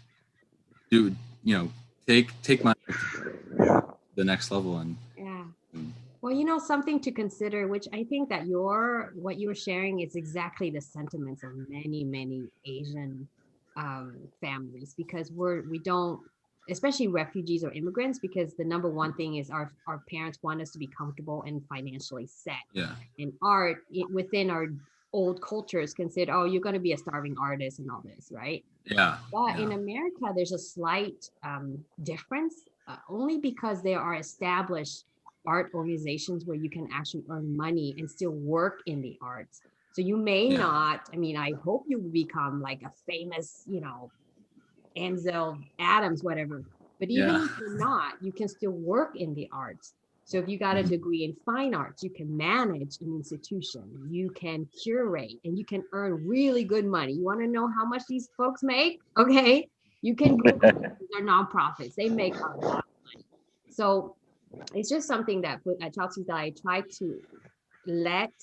take my to the next level. And yeah. Well, something to consider, which I think that what you're sharing is exactly the sentiments of many, many Asian families, because we don't, especially refugees or immigrants, because the number one thing is our parents want us to be comfortable and financially set. Yeah. And art within our old culture is considered, oh, you're going to be a starving artist and all this, right? Yeah. But in America, there's a slight difference, only because there are established art organizations where you can actually earn money and still work in the arts. So you may not, I hope you become like a famous, Ansel Adams, whatever. But even if you're not, you can still work in the arts. So if you got a degree in fine arts, you can manage an institution, you can curate, and you can earn really good money. You want to know how much these folks make? Okay, you can Google they're nonprofits. They make a lot of money. So it's just something that at Chopsticks I try to let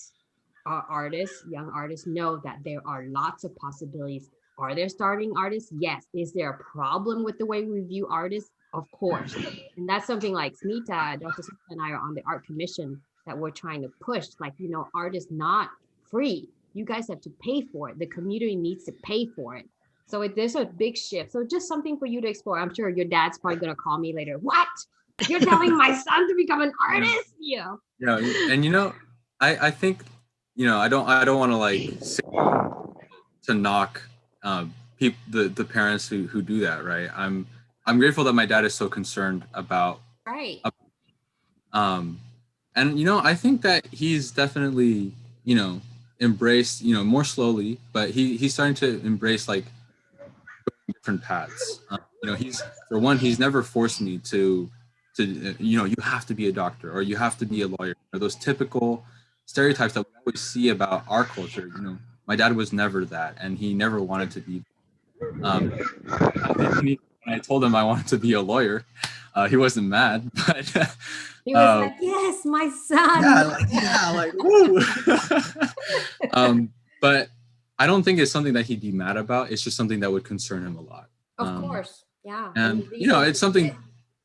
our artists, young artists, know that there are lots of possibilities. Are there starving artists? Yes. Is there a problem with the way we view artists? Of course. And that's something like Dr. Smita and I are on the art commission that we're trying to push. Like, art is not free. You guys have to pay for it. The community needs to pay for it. So there's a big shift. So just something for you to explore. I'm sure your dad's probably going to call me later. What? You're telling my son to become an artist? Yeah. And I think, I don't want to like say knock the parents who do that, right? I'm grateful that my dad is so concerned about Right. And I think that he's definitely embraced more slowly, but he's starting to embrace like different paths. He's never forced me to you have to be a doctor or you have to be a lawyer, or those typical stereotypes that we always see about our culture. My dad was never that, and he never wanted to be. When I told him I wanted to be a lawyer, he wasn't mad, but He was like, "Yes, my son." Woo. But I don't think it's something that he'd be mad about. It's just something that would concern him a lot. Of course, yeah. And it's something.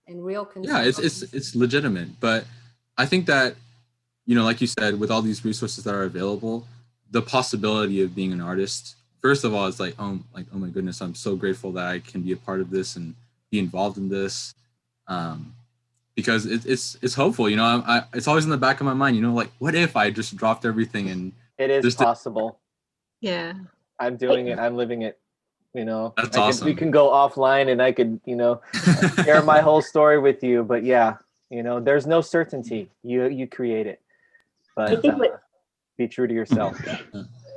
And real concern. Yeah, it's legitimate, but I think that like you said, with all these resources that are available, the possibility of being an artist, first of all, is like, oh my goodness, I'm so grateful that I can be a part of this and be involved in this, because it's hopeful. It's always in the back of my mind. Like, what if I just dropped everything and it is possible. Yeah, I'm doing it. I'm living it. That's awesome. We can go offline, and I could share my whole story with you. But yeah, there's no certainty. You create it, but be true to yourself.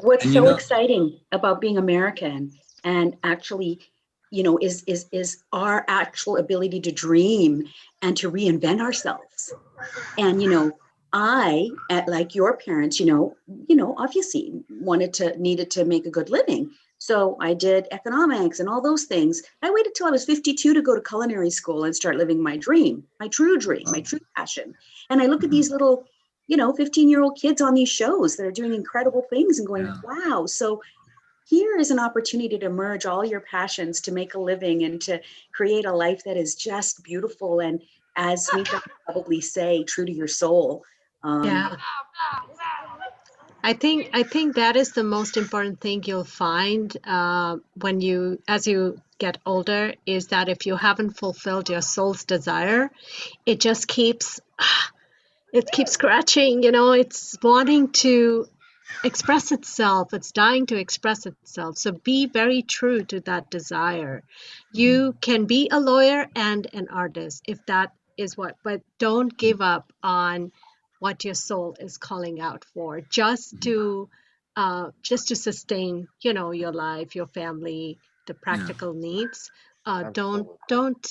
What's so exciting about being American and actually, is our actual ability to dream and to reinvent ourselves. And, I, like your parents, obviously needed to make a good living. So I did economics and all those things. I waited till I was 52 to go to culinary school and start living my dream, my true passion. And I look at these little, 15-year-old kids on these shows that are doing incredible things and going, wow. So here is an opportunity to merge all your passions to make a living and to create a life that is just beautiful. And as Mika would probably say, true to your soul. Yeah. I think that is the most important thing you'll find as you get older, is that if you haven't fulfilled your soul's desire, it just keeps scratching, it's wanting to express itself. It's dying to express itself. So be very true to that desire. You can be a lawyer and an artist if that is but don't give up on what your soul is calling out for, just to sustain, your life, your family, the practical needs. Don't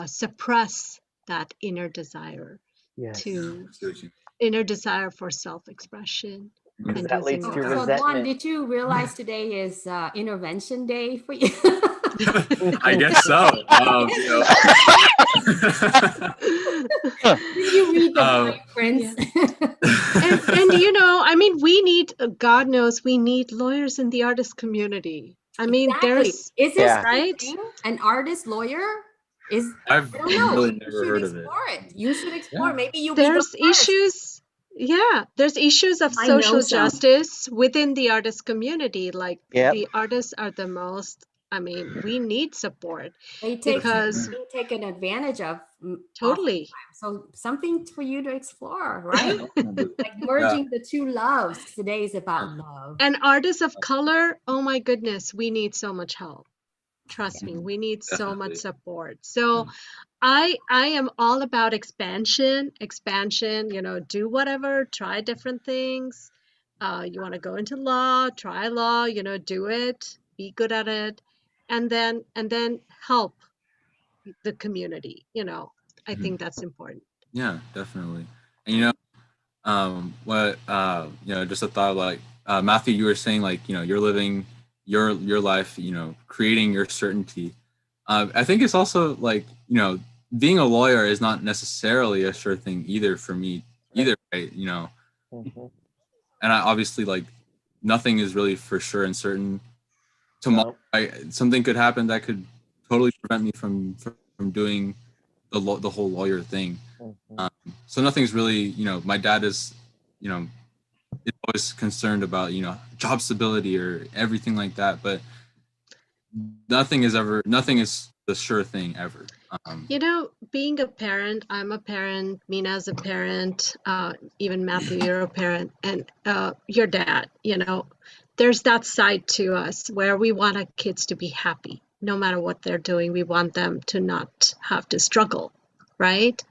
suppress that inner desire. Yes. Inner desire for self-expression. Because that leads to So resentment. Doan, did you realize today is intervention day for you? I guess so. Did you read the fine prints? And we need, God knows, we need lawyers in the artist community. Is this right? An artist lawyer? I've really never heard of it. You should explore. Maybe there's issues. Yeah, there's issues of social justice within the artist community. Like the artists are the most. We need support. Being taken advantage of. Totally. So something for you to explore, right? Like merging the two loves. Today is about love. And artists of color, oh my goodness, we need so much help. Trust me, we need so much support. So I am all about expansion, do whatever, try different things. You want to go into law, try law, do it, be good at it, and then help the community. I think that's important. Yeah, definitely. And just a thought, like Matthew, you were saying, like, you're living your life, creating your certainty. I think it's also like, being a lawyer is not necessarily a sure thing either for me either, right? And I obviously, like, nothing is really for sure and certain. Tomorrow, something could happen that could totally prevent me from doing the whole lawyer thing. So nothing's really, my dad is, is always concerned about, job stability or everything like that, but nothing is the sure thing ever. Being a parent, I'm a parent, Mina's a parent, even Matthew, you're a parent, and your dad, there's that side to us where we want our kids to be happy. No matter what they're doing, we want them to not have to struggle, right?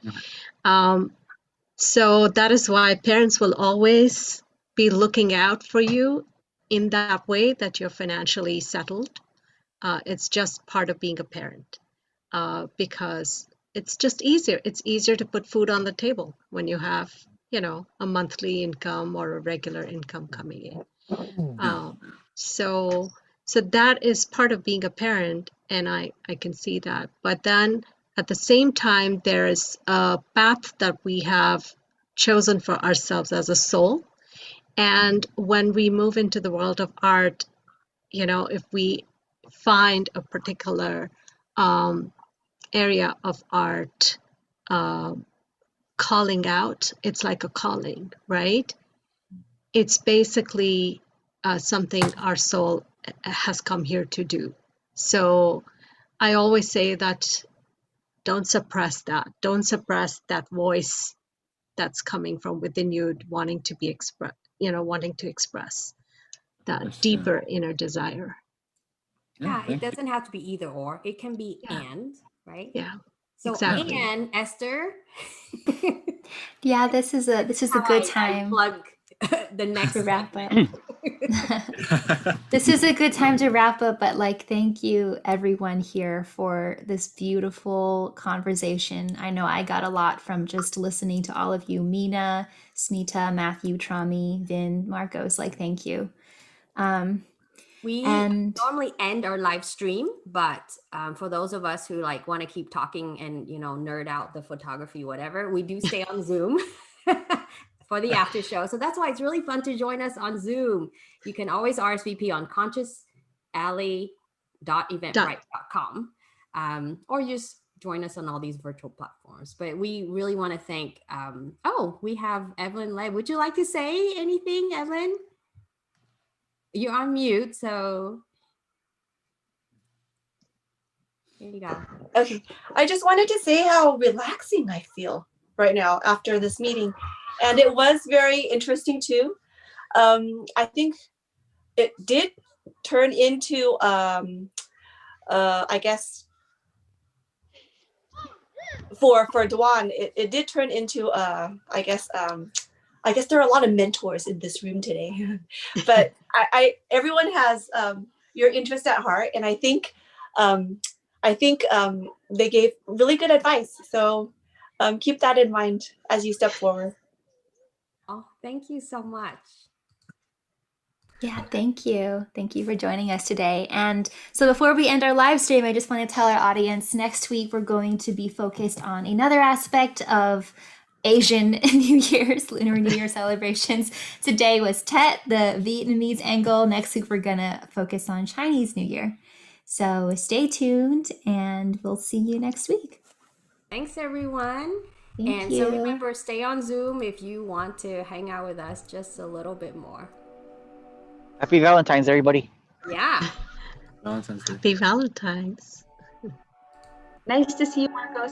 So that is why parents will always be looking out for you in that way that you're financially settled. It's just part of being a parent, because it's just easier. It's easier to put food on the table when you have, a monthly income or a regular income coming in. So that is part of being a parent, and I can see that. But then at the same time, there is a path that we have chosen for ourselves as a soul. And when we move into the world of art, if we find a particular area of art calling out, it's like a calling, right? It's basically something our soul has come here to do. So I always say that don't suppress that. Don't suppress that voice that's coming from within you, wanting to express that deeper inner desire. Yeah, it doesn't have to be either or. It can be and, right? Yeah. So exactly. and Esther. Yeah, this is a good time. Plug the next to wrap up. Yeah. This is a good time to wrap up, but thank you everyone here for this beautiful conversation. I know I got a lot from just listening to all of you, Mina, Smita, Matthew, Trami, Vin, Marcos, thank you. We normally end our live stream, but for those of us who want to keep talking and nerd out the photography, whatever, we do stay on Zoom for the after show. So that's why it's really fun to join us on Zoom. You can always RSVP on consciousalley.eventbrite.com, or just join us on all these virtual platforms. But we really want to thank. We have Kaitlyn Ly. Would you like to say anything, Kaitlyn? You're on mute, so here you go. Okay, I just wanted to say how relaxing I feel right now after this meeting. And it was very interesting too. I think it did turn into, I guess, for Doan, it did turn into, I guess there are a lot of mentors in this room today, but everyone has your interest at heart, and I think they gave really good advice. So keep that in mind as you step forward. Oh, thank you so much. Yeah, thank you. Thank you for joining us today. And so before we end our live stream, I just want to tell our audience next week we're going to be focused on another aspect of Asian New Year's, Lunar New Year celebrations. Today was Tet, the Vietnamese angle. Next week, we're going to focus on Chinese New Year. So stay tuned and we'll see you next week. Thanks, everyone. Thank you. So remember, stay on Zoom if you want to hang out with us just a little bit more. Happy Valentine's, everybody. Yeah. Valentine's Day. Happy Valentine's. Nice to see you, Marcos.